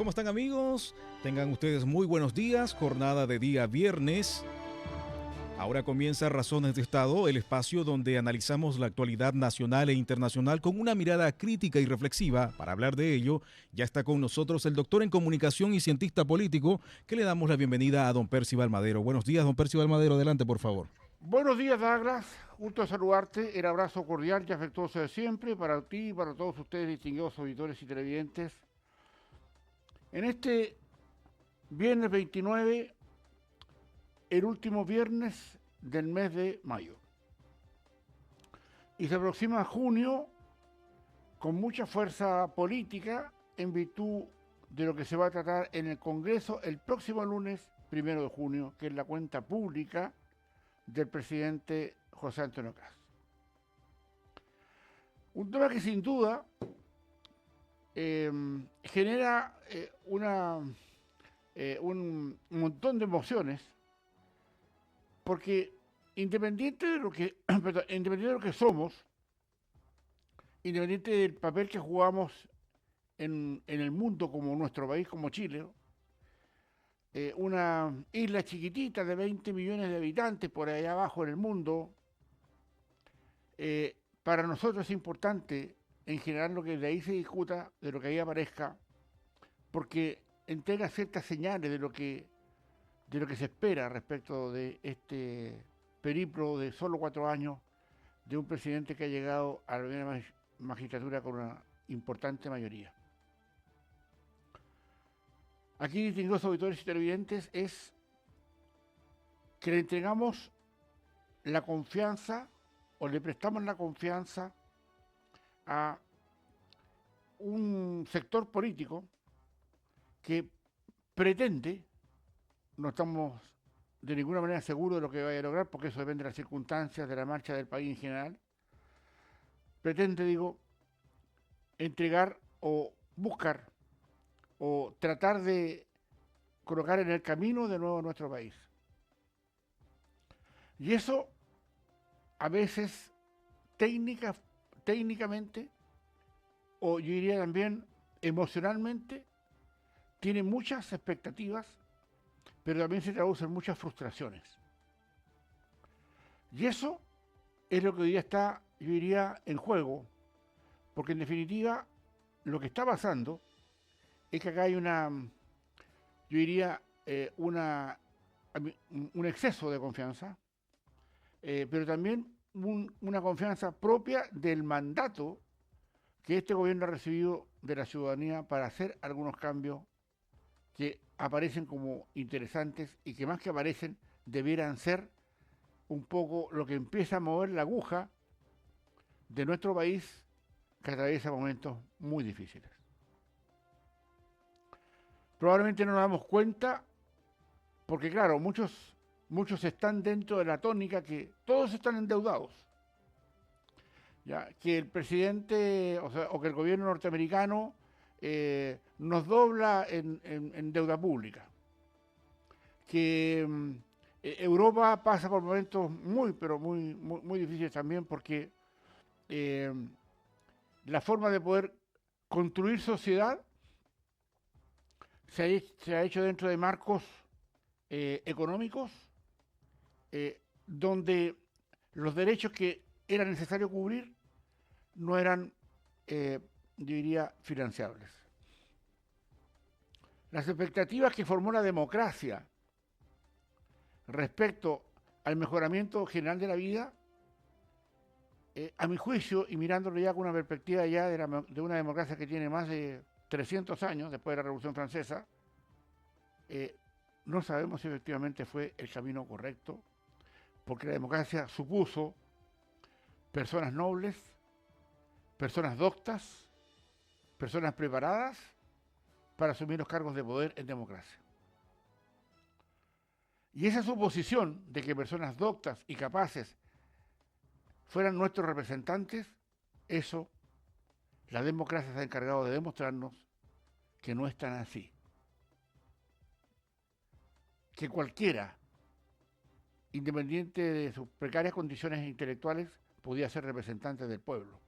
¿Cómo están amigos? Tengan ustedes muy buenos días, jornada de día viernes. Ahora comienza Razones de Estado, el espacio donde analizamos la actualidad nacional e internacional con una mirada crítica y reflexiva. Para hablar de ello, ya está con nosotros el doctor en comunicación y cientista político, que le damos la bienvenida a don Percival Madero. Buenos días, don Percival Madero, adelante por favor. Buenos días, Douglas. Gusto saludarte. El abrazo cordial y afectuoso de siempre para ti y para todos ustedes, distinguidos auditores y televidentes. En este viernes 29, el último viernes del mes de mayo. Y se aproxima junio con mucha fuerza política en virtud de lo que se va a tratar en el Congreso el próximo lunes 1 de junio, que es la cuenta pública del presidente José Antonio Kast. Un tema que sin duda genera un montón de emociones, porque independiente de lo que, independiente de lo que somos, independiente del papel que jugamos en el mundo como nuestro país, como Chile, una isla chiquitita de 20 millones de habitantes por allá abajo en el mundo, para nosotros es importante en general lo que de ahí se discuta, de lo que ahí aparezca, porque entrega ciertas señales de lo que se espera respecto de este periplo de solo 4 años de un presidente que ha llegado a la primera magistratura con una importante mayoría. Aquí, distinguidos auditores y televidentes, es que le entregamos la confianza o le prestamos la confianza a un sector político que pretende, no estamos de ninguna manera seguros de lo que vaya a lograr, porque eso depende de las circunstancias, de la marcha del país en general, pretende, digo, entregar o buscar o tratar de colocar en el camino de nuevo nuestro país. Y eso a veces técnicamente, o yo diría también emocionalmente, tiene muchas expectativas, pero también se traducen muchas frustraciones. Y eso es lo que hoy día está, yo diría, en juego, porque en definitiva lo que está pasando es que acá hay yo diría, un exceso de confianza, pero también una confianza propia del mandato que este gobierno ha recibido de la ciudadanía para hacer algunos cambios que aparecen como interesantes y que más que aparecen debieran ser un poco lo que empieza a mover la aguja de nuestro país, que atraviesa momentos muy difíciles. Probablemente no nos damos cuenta porque claro, muchos están dentro de la tónica que todos están endeudados. Ya, que el presidente, o que el gobierno norteamericano nos dobla en deuda pública. Que Europa pasa por momentos pero muy difíciles también porque eh, la forma de poder construir sociedad se ha hecho dentro de marcos económicos donde los derechos que era necesario cubrir no eran, yo diría, financiables. Las expectativas que formó la democracia respecto al mejoramiento general de la vida, a mi juicio, y mirándolo ya con una perspectiva ya de una democracia que tiene más de 300 años después de la Revolución Francesa, no sabemos si efectivamente fue el camino correcto, porque la democracia supuso personas nobles, personas doctas, personas preparadas para asumir los cargos de poder en democracia. Y esa suposición de que personas doctas y capaces fueran nuestros representantes, eso la democracia se ha encargado de demostrarnos que no es tan así. Que cualquiera, independiente de sus precarias condiciones intelectuales, podía ser representante del pueblo.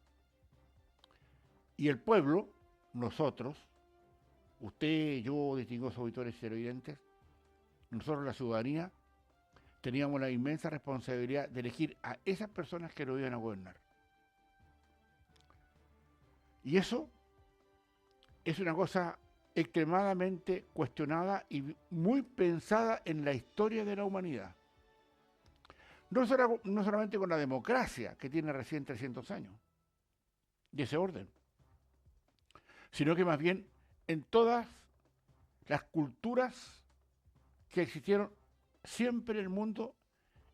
Y el pueblo, nosotros, usted, yo, distinguidos auditores y televidentes, nosotros la ciudadanía teníamos la inmensa responsabilidad de elegir a esas personas que nos iban a gobernar. Y eso es una cosa extremadamente cuestionada y muy pensada en la historia de la humanidad. No solamente con la democracia, que tiene recién 300 años, de ese orden, sino que más bien en todas las culturas que existieron siempre en el mundo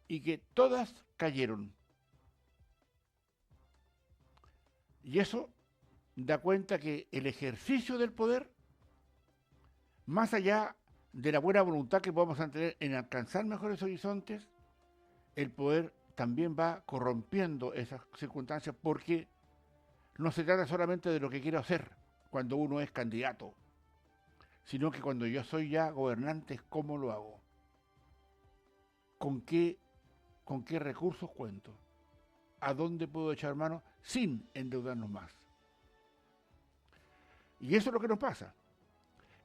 y que todas cayeron. Y eso da cuenta que el ejercicio del poder, más allá de la buena voluntad que podamos tener en alcanzar mejores horizontes, el poder también va corrompiendo esas circunstancias, porque no se trata solamente de lo que quiero hacer cuando uno es candidato, sino que cuando yo soy ya gobernante, ¿cómo lo hago? ¿Con qué recursos cuento? ¿A dónde puedo echar mano sin endeudarnos más? Y eso es lo que nos pasa.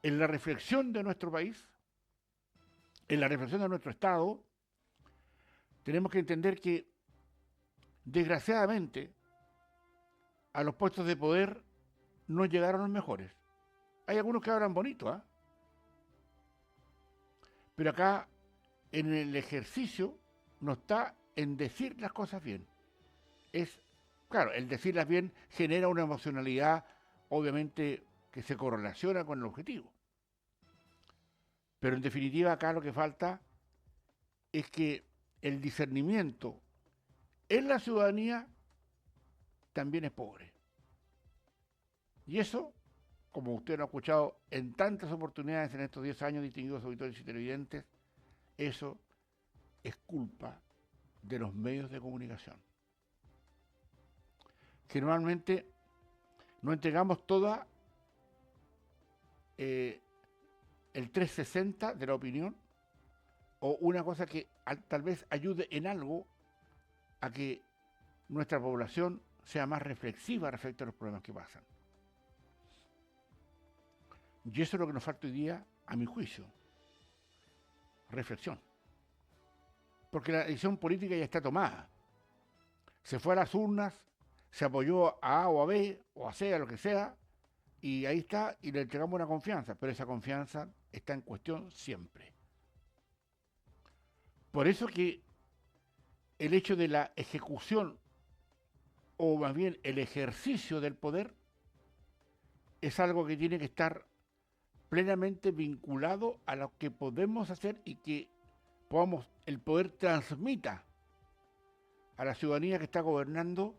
En la reflexión de nuestro país, en la reflexión de nuestro Estado, tenemos que entender que, desgraciadamente, a los puestos de poder no llegaron los mejores. Hay algunos que hablan bonito, ¿eh? Pero acá, en el ejercicio, no está en decir las cosas bien. Claro, el decirlas bien genera una emocionalidad, obviamente, que se correlaciona con el objetivo. Pero en definitiva, acá lo que falta es que el discernimiento en la ciudadanía también es pobre. Y eso, como usted lo ha escuchado en tantas oportunidades en estos 10 años, distinguidos auditores y televidentes, eso es culpa de los medios de comunicación. Que normalmente no entregamos toda el 360 de la opinión, o una cosa que tal vez ayude en algo a que nuestra población sea más reflexiva respecto a los problemas que pasan. Y eso es lo que nos falta hoy día, a mi juicio. Reflexión. Porque la decisión política ya está tomada. Se fue a las urnas, se apoyó a A o a B, o a C, a lo que sea, y ahí está, y le entregamos una confianza, pero esa confianza está en cuestión siempre. Por eso que el hecho de la ejecución, o más bien el ejercicio del poder, es algo que tiene que estar plenamente vinculado a lo que podemos hacer y que el poder transmita a la ciudadanía que está gobernando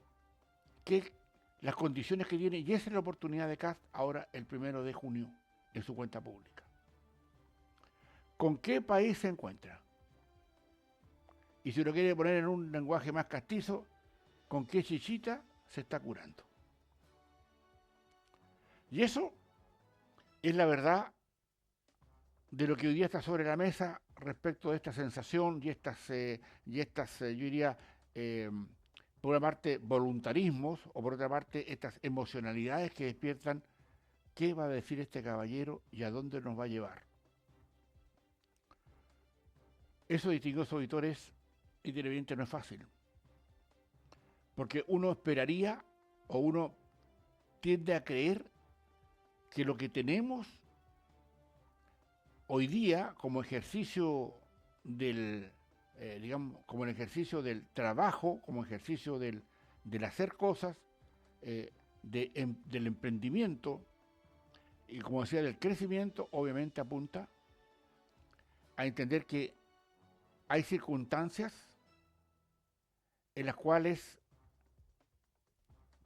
las condiciones que tiene, y esa es la oportunidad de Kast ahora el 1 de junio en su cuenta pública. ¿Con qué país se encuentra? Y si lo quiere poner en un lenguaje más castizo, ¿con qué chichita se está curando? Y eso es la verdad de lo que hoy día está sobre la mesa respecto de esta sensación y estas yo diría, por una parte, voluntarismos, o por otra parte, estas emocionalidades que despiertan qué va a decir este caballero y a dónde nos va a llevar. Eso, distinguidos auditores y televidentes, no es fácil. Porque uno esperaría, o uno tiende a creer, que lo que tenemos hoy día como ejercicio del, como el ejercicio del trabajo, como ejercicio del hacer cosas, del emprendimiento, y como decía, del crecimiento, obviamente apunta a entender que hay circunstancias en las cuales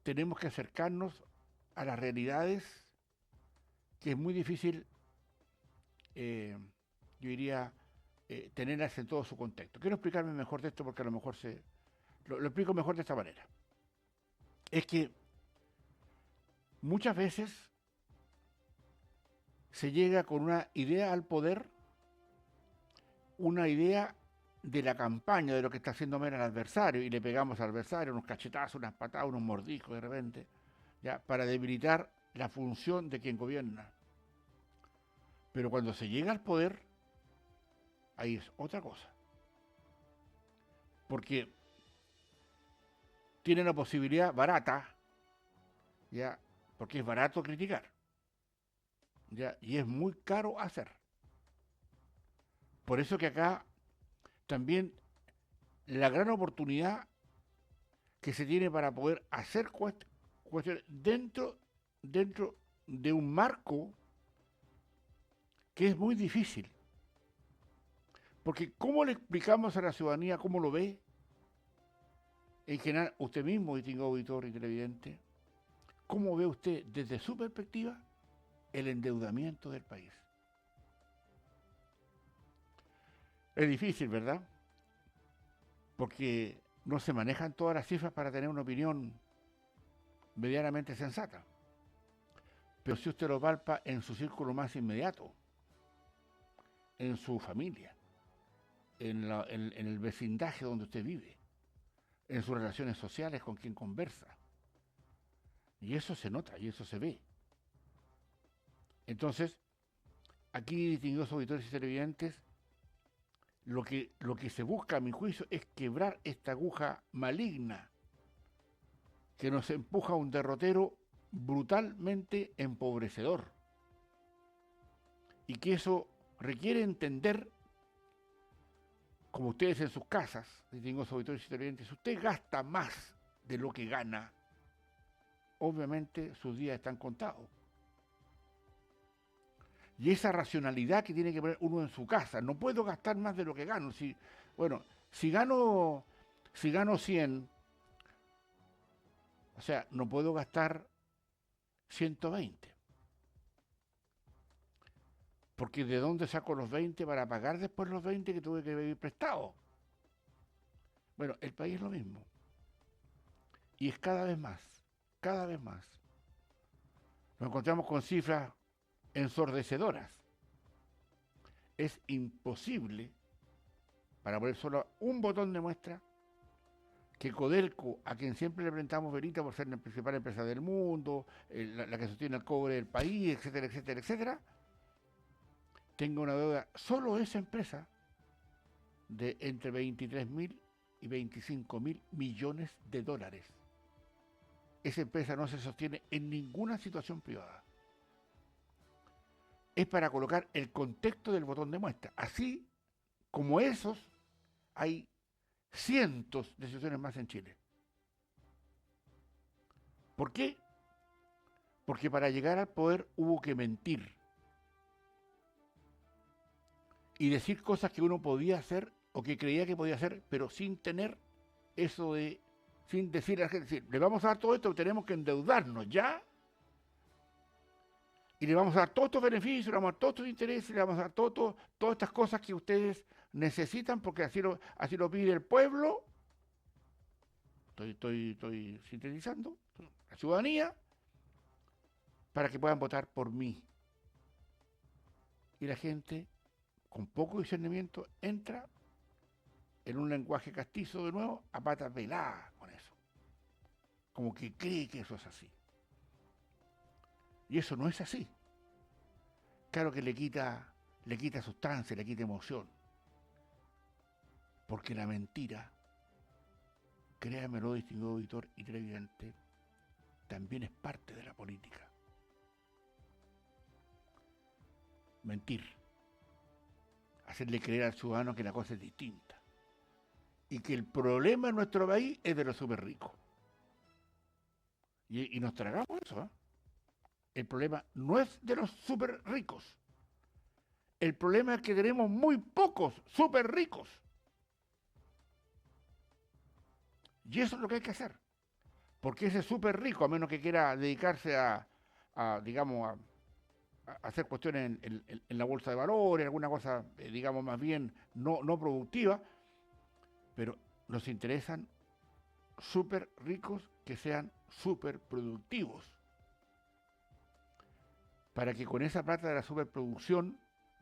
tenemos que acercarnos a las realidades, que es muy difícil, yo diría, tenerlas en todo su contexto. Quiero explicarme mejor de esto, porque a lo mejor lo explico mejor de esta manera. Es que muchas veces se llega con una idea al poder, una idea de la campaña, de lo que está haciendo mal al adversario, y le pegamos al adversario unos cachetazos, unas patadas, unos mordiscos de repente, ya, para debilitar la función de quien gobierna. Pero cuando se llega al poder, ahí es otra cosa. Porque tienen la posibilidad barata, ya, porque es barato criticar, ya, y es muy caro hacer. Por eso que acá también la gran oportunidad que se tiene para poder hacer cuestiones dentro de un marco que es muy difícil. Porque ¿cómo le explicamos a la ciudadanía cómo lo ve? En general, usted mismo, distinguido auditor y televidente, ¿cómo ve usted desde su perspectiva el endeudamiento del país? Es difícil, ¿verdad? Porque no se manejan todas las cifras para tener una opinión medianamente sensata. Pero si usted lo palpa en su círculo más inmediato, en su familia, en el vecindaje donde usted vive, en sus relaciones sociales con quien conversa, y eso se nota y eso se ve. Entonces, aquí, distinguidos auditores y televidentes, lo que se busca, a mi juicio, es quebrar esta aguja maligna que nos empuja a un derrotero brutalmente empobrecedor. Y que eso requiere entender, como ustedes en sus casas, distinguidos auditores y televidentes, si usted gasta más de lo que gana, obviamente sus días están contados. Y esa racionalidad que tiene que poner uno en su casa, no puedo gastar más de lo que gano. Si gano 100, o sea, no puedo gastar 120. Porque ¿de dónde saco los 20 para pagar después los 20 que tuve que pedir prestado? Bueno, el país es lo mismo. Y es cada vez más, cada vez más. Nos encontramos con cifras ensordecedoras. Es imposible, para poner solo un botón de muestra, que Codelco, a quien siempre le presentamos verita por ser la principal empresa del mundo, la que sostiene el cobre del país, etcétera, etcétera, etcétera, tenga una deuda, solo esa empresa, de entre 23.000 y 25.000 millones de dólares. Esa empresa no se sostiene en ninguna situación privada. Es para colocar el contexto del botón de muestra. Así como esos, hay cientos de situaciones más en Chile. ¿Por qué? Porque para llegar al poder hubo que mentir y decir cosas que uno podía hacer o que creía que podía hacer, pero sin tener eso de, sin decir a la gente, le vamos a dar todo esto, tenemos que endeudarnos ya, y le vamos a dar todos estos beneficios, le vamos a dar todos estos intereses, le vamos a dar todas estas cosas que ustedes necesitan porque así lo pide el pueblo. Estoy sintetizando, la ciudadanía, para que puedan votar por mí. Y la gente, con poco discernimiento, entra en un lenguaje castizo de nuevo, a patas peladas con eso. Como que cree que eso es así. Y eso no es así. Claro que le quita sustancia, le quita emoción. Porque la mentira, créamelo, distinguido auditor y televidente, también es parte de la política. Mentir. Hacerle creer al ciudadano que la cosa es distinta. Y que el problema en nuestro país es de los súper ricos. Y nos tragamos eso, ¿eh? El problema no es de los súper ricos. El problema es que tenemos muy pocos súper ricos. Y eso es lo que hay que hacer. Porque ese súper rico, a menos que quiera dedicarse a hacer cuestiones en la bolsa de valores, alguna cosa, digamos, más bien no productiva, pero nos interesan súper ricos que sean súper productivos. Para que con esa plata de la superproducción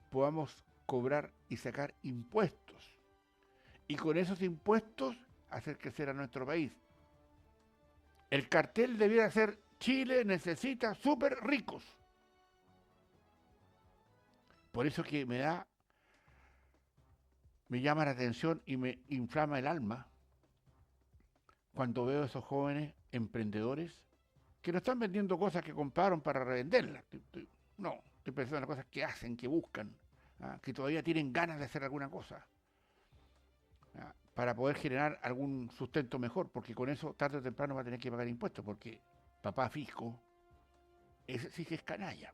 podamos cobrar y sacar impuestos. Y con esos impuestos hacer crecer a nuestro país. El cartel debiera ser: Chile necesita súper ricos. Por eso que me llama la atención y me inflama el alma cuando veo a esos jóvenes emprendedores que no están vendiendo cosas que compraron para revenderlas. No, estoy pensando en las cosas que hacen, que buscan, que todavía tienen ganas de hacer alguna cosa, para poder generar algún sustento mejor, porque con eso tarde o temprano va a tener que pagar impuestos, porque papá fisco, ese sí que es canalla.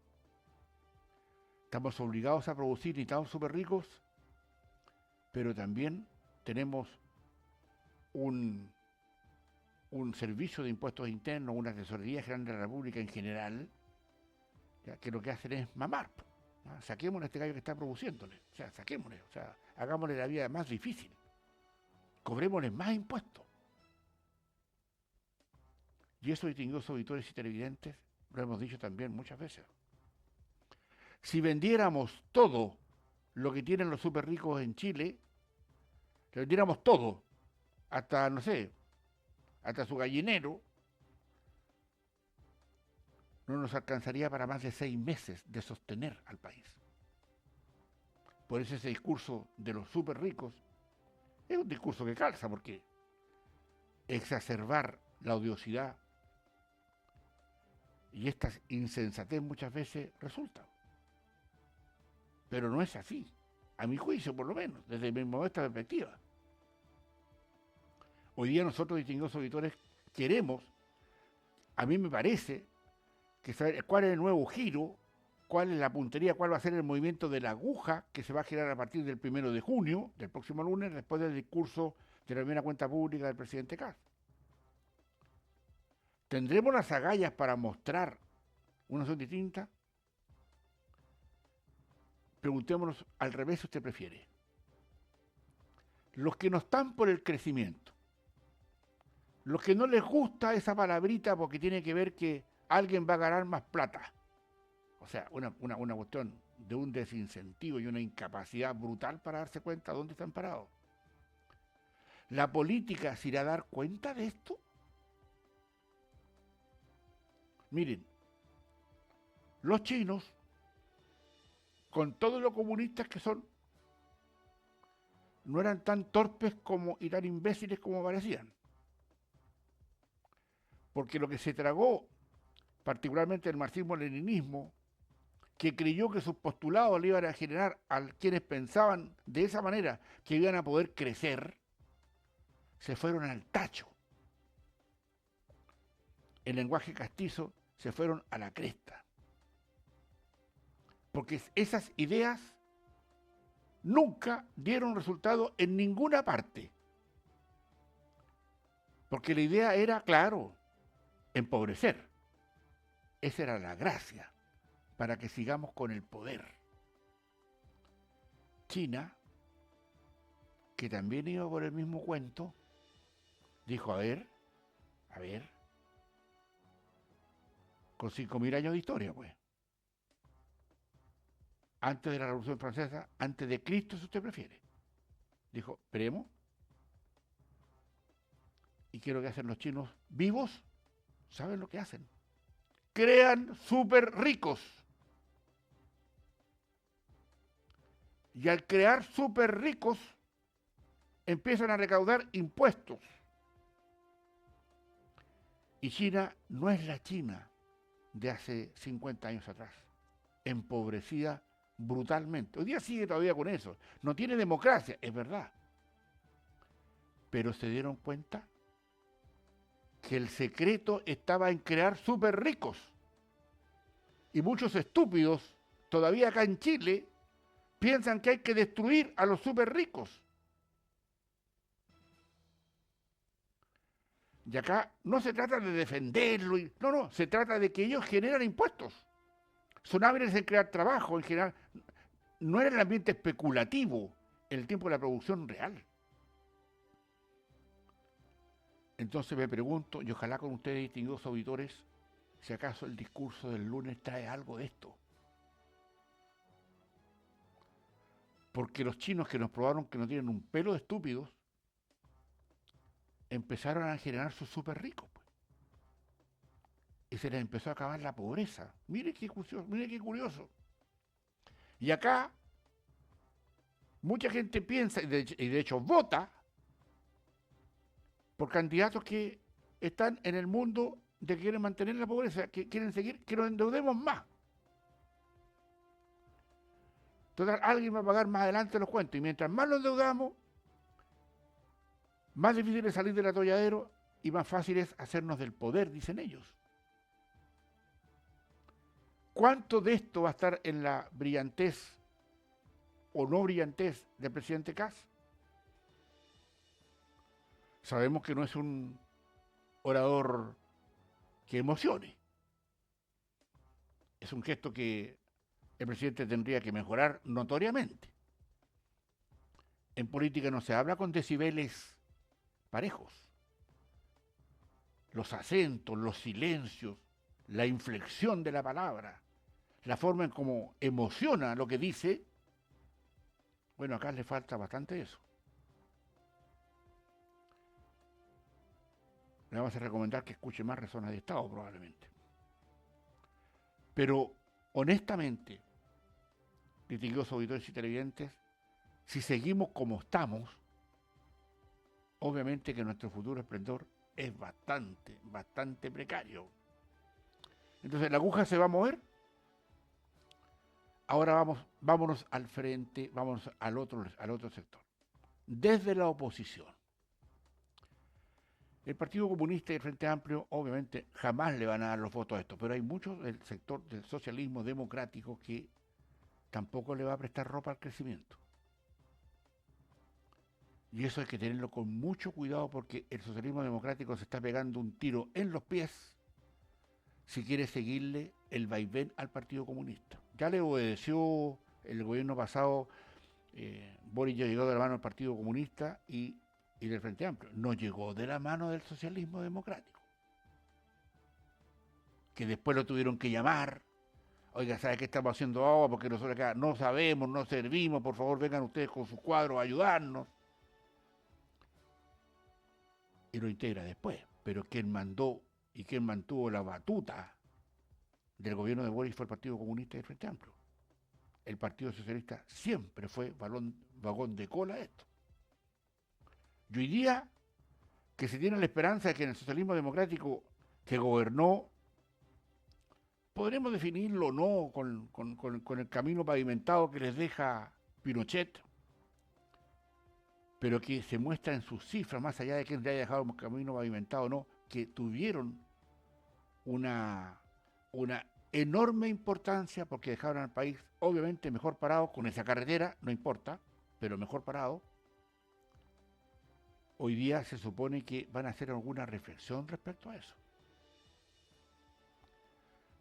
Estamos obligados a producir y estamos súper ricos, pero también tenemos un servicio de impuestos internos, una tesorería general de la República en general, que lo que hacen es mamar. Saquémosle a este gallo que está produciéndole, o sea, saquémosle, o sea, hagámosle la vida más difícil, cobrémosle más impuestos. Y eso, distinguidos auditores y televidentes, lo hemos dicho también muchas veces. Si vendiéramos todo lo que tienen los súper ricos en Chile, le vendiéramos todo, hasta, no sé, hasta su gallinero, no nos alcanzaría para más de 6 meses de sostener al país. Por eso ese discurso de los súper ricos es un discurso que calza, porque exacerbar la odiosidad y esta insensatez muchas veces resulta. Pero no es así, a mi juicio por lo menos, desde mi modesta perspectiva. Hoy día nosotros, distinguidos auditores, queremos, a mí me parece, que saber cuál es el nuevo giro, cuál es la puntería, cuál va a ser el movimiento de la aguja que se va a girar a partir del 1 de junio, del próximo lunes, después del discurso de la primera cuenta pública del presidente Kast. ¿Tendremos las agallas para mostrar una opción distinta? Preguntémonos al revés si usted prefiere. Los que no están por el crecimiento, los que no les gusta esa palabrita porque tiene que ver que alguien va a ganar más plata, o sea, una cuestión de un desincentivo y una incapacidad brutal para darse cuenta de dónde están parados. ¿La política se irá a dar cuenta de esto? Miren, los chinos, con todo lo comunistas que son, no eran tan torpes y tan imbéciles como parecían. Porque lo que se tragó, particularmente el marxismo-leninismo, que creyó que sus postulados le iban a generar a quienes pensaban de esa manera que iban a poder crecer, se fueron al tacho. En lenguaje castizo, se fueron a la cresta. Porque esas ideas nunca dieron resultado en ninguna parte. Porque la idea era, claro, empobrecer. Esa era la gracia para que sigamos con el poder. China, que también iba por el mismo cuento, dijo, a ver, con 5.000 años de historia, pues. Antes de la Revolución Francesa, antes de Cristo, si usted prefiere. Dijo, esperemos. ¿Y qué es lo que hacen los chinos vivos? ¿Saben lo que hacen? Crean súper ricos. Y al crear súper ricos, empiezan a recaudar impuestos. Y China no es la China de hace 50 años atrás, empobrecida brutalmente. Hoy día sigue todavía con eso. No tiene democracia, es verdad. Pero se dieron cuenta que el secreto estaba en crear súper ricos. Y muchos estúpidos, todavía acá en Chile, piensan que hay que destruir a los súper ricos. Y acá no se trata de defenderlo, no, se trata de que ellos generan impuestos. Son hábiles en crear trabajo, en general. No era el ambiente especulativo en el tiempo de la producción real. Entonces me pregunto, y ojalá con ustedes, distinguidos auditores, si acaso el discurso del lunes trae algo de esto. Porque los chinos que nos probaron que no tienen un pelo de estúpidos, empezaron a generar sus súper ricos. Pues. Y se les empezó a acabar la pobreza. Mire qué curioso. Y acá mucha gente piensa, y de hecho vota, por candidatos que están en el mundo de que quieren mantener la pobreza, que quieren seguir, que nos endeudemos más. Entonces alguien va a pagar más adelante los cuentos. Y mientras más nos endeudamos, más difícil es salir del atolladero y más fácil es hacernos del poder, dicen ellos. ¿Cuánto de esto va a estar en la brillantez o no brillantez del presidente Kast? Sabemos que no es un orador que emocione. Es un gesto que el presidente tendría que mejorar notoriamente. En política no se habla con decibeles parejos. Los acentos, los silencios, la inflexión de la palabra, la forma en cómo emociona lo que dice, bueno, acá le falta bastante eso. Le vamos a recomendar que escuche más Razones de Estado probablemente. Pero, honestamente, distinguidos auditores y televidentes, si seguimos como estamos, obviamente que nuestro futuro esplendor es bastante precario. Entonces, la aguja se va a mover. Ahora vámonos al frente, vámonos al otro sector. Desde la oposición. El Partido Comunista y el Frente Amplio obviamente jamás le van a dar los votos a esto, pero hay muchos del sector del socialismo democrático que tampoco le va a prestar ropa al crecimiento. Y eso hay que tenerlo con mucho cuidado porque el socialismo democrático se está pegando un tiro en los pies si quiere seguirle el vaivén al Partido Comunista. Ya le obedeció el gobierno pasado, Boric ya llegó de la mano del Partido Comunista y del Frente Amplio. No llegó de la mano del socialismo democrático. Que después lo tuvieron que llamar. Oiga, ¿sabe qué estamos haciendo ahora? Porque nosotros acá no sabemos, no servimos, por favor vengan ustedes con sus cuadros a ayudarnos. Y lo integra después. Pero quien mandó y quien mantuvo la batuta del gobierno de Boric fue el Partido Comunista y el Frente Amplio. El Partido Socialista siempre fue vagón de cola a esto. Y hoy día que se tiene la esperanza de que en el socialismo democrático que gobernó, podremos definirlo o no con el camino pavimentado que les deja Pinochet, pero que se muestra en sus cifras, más allá de que le haya dejado un camino pavimentado o no, que tuvieron una enorme importancia porque dejaron al país obviamente mejor parado con esa carretera, no importa, pero mejor parado. Hoy día se supone que van a hacer alguna reflexión respecto a eso.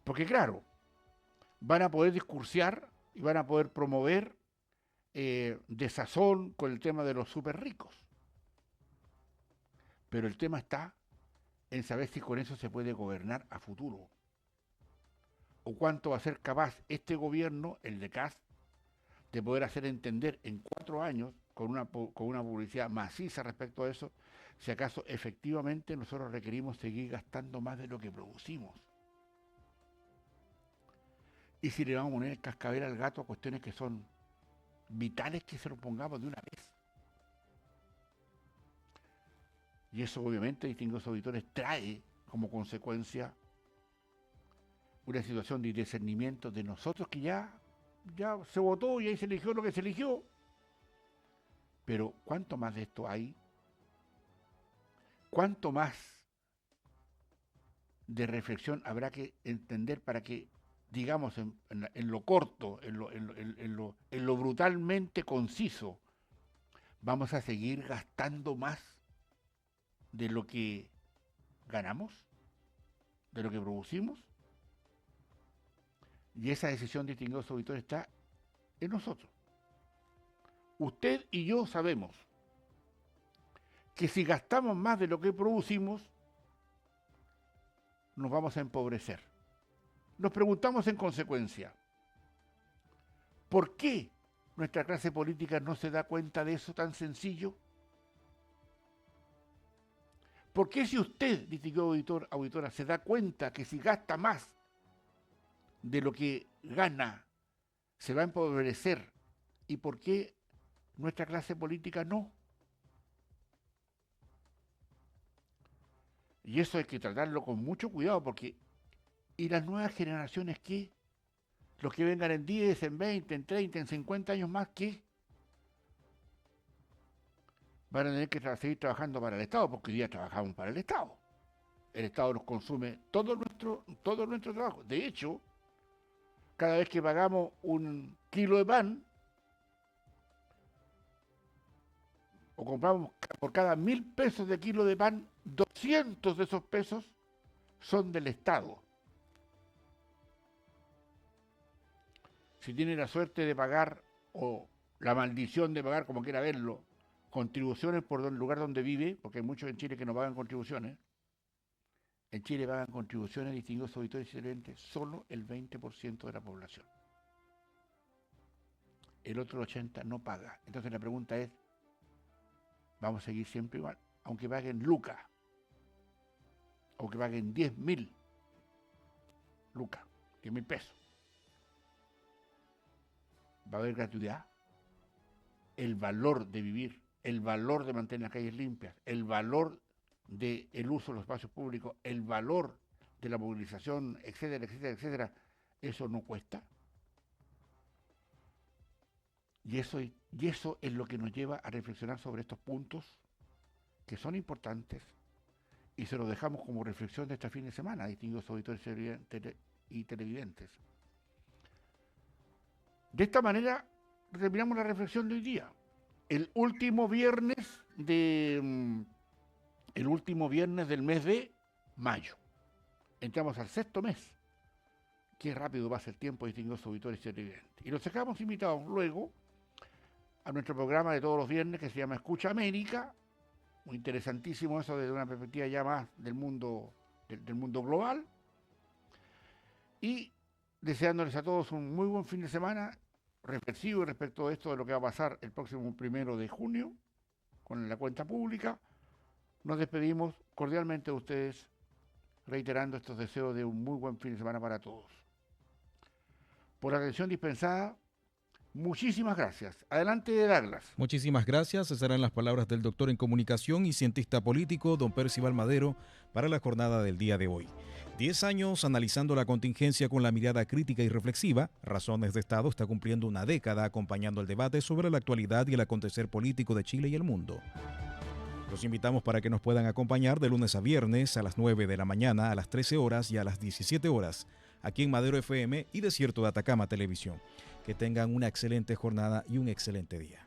Porque claro, van a poder discursiar y van a poder promover desazón con el tema de los súper ricos. Pero el tema está en saber si con eso se puede gobernar a futuro. O cuánto va a ser capaz este gobierno, el de Kast, de poder hacer entender en 4 años, con una publicidad maciza respecto a eso, si acaso efectivamente nosotros requerimos seguir gastando más de lo que producimos. Y si le vamos a poner el cascabel al gato a cuestiones que son vitales que se lo pongamos de una vez. Y eso obviamente, distinguidos auditores, trae como consecuencia una situación de discernimiento de nosotros que ya se votó y ahí se eligió lo que se eligió. Pero ¿cuánto más de esto hay? ¿Cuánto más de reflexión habrá que entender para que, digamos, en lo corto, en lo brutalmente conciso, vamos a seguir gastando más de lo que ganamos, de lo que producimos? Y esa decisión, distinguidos auditores, está en nosotros. Usted y yo sabemos que si gastamos más de lo que producimos, nos vamos a empobrecer. Nos preguntamos en consecuencia, ¿por qué nuestra clase política no se da cuenta de eso tan sencillo? ¿Por qué si usted, distinguido auditora, se da cuenta que si gasta más de lo que gana, se va a empobrecer y por qué nuestra clase política no. Y eso hay que tratarlo con mucho cuidado porque ¿y las nuevas generaciones qué? Los que vengan en 10, en 20, en 30, en 50 años más, ¿qué? Van a tener que seguir trabajando para el Estado, porque hoy día trabajamos para el Estado. El Estado nos consume todo nuestro trabajo. De hecho, cada vez que pagamos un kilo de pan, o compramos por cada 1.000 pesos de kilo de pan, 200 de esos pesos son del Estado. Si tiene la suerte de pagar, o la maldición de pagar, como quiera verlo, contribuciones por el lugar donde vive, porque hay muchos en Chile que no pagan contribuciones. En Chile pagan contribuciones, distinguidos auditores y televidentes, solo el 20% de la población. El otro 80% no paga. Entonces la pregunta es, ¿vamos a seguir siempre igual? Aunque paguen lucas, aunque paguen 10.000 lucas, 10.000 pesos. ¿Va a haber gratuidad? El valor de vivir, el valor de mantener las calles limpias, el valor del uso de los espacios públicos, el valor de la movilización, etcétera, etcétera, etcétera, eso no cuesta. Y eso es lo que nos lleva a reflexionar sobre estos puntos que son importantes y se los dejamos como reflexión de este fin de semana, distinguidos auditores y televidentes. De esta manera terminamos la reflexión de hoy día. El último viernes del mes de mayo. Entramos al 6º mes. Qué rápido pasa el tiempo, distinguidos auditores y televidentes. Y los dejamos invitados luego a nuestro programa de todos los viernes que se llama Escucha América. Muy interesantísimo eso desde una perspectiva ya más del mundo global. Y deseándoles a todos un muy buen fin de semana, reflexivo respecto a esto de lo que va a pasar el próximo 1 de junio con la cuenta pública. Nos despedimos cordialmente de ustedes, reiterando estos deseos de un muy buen fin de semana para todos. Por la atención dispensada, muchísimas gracias. Adelante, Douglas. Muchísimas gracias. Esas serán las palabras del doctor en comunicación y cientista político, don Percival Madero, para la jornada del día de hoy. 10 años analizando la contingencia con la mirada crítica y reflexiva. Razones de Estado está cumpliendo una década acompañando el debate sobre la actualidad y el acontecer político de Chile y el mundo. Los invitamos para que nos puedan acompañar de lunes a viernes a las 9 de la mañana, a las 13 horas y a las 17 horas, aquí en Madero FM y Desierto de Atacama Televisión. Que tengan una excelente jornada y un excelente día.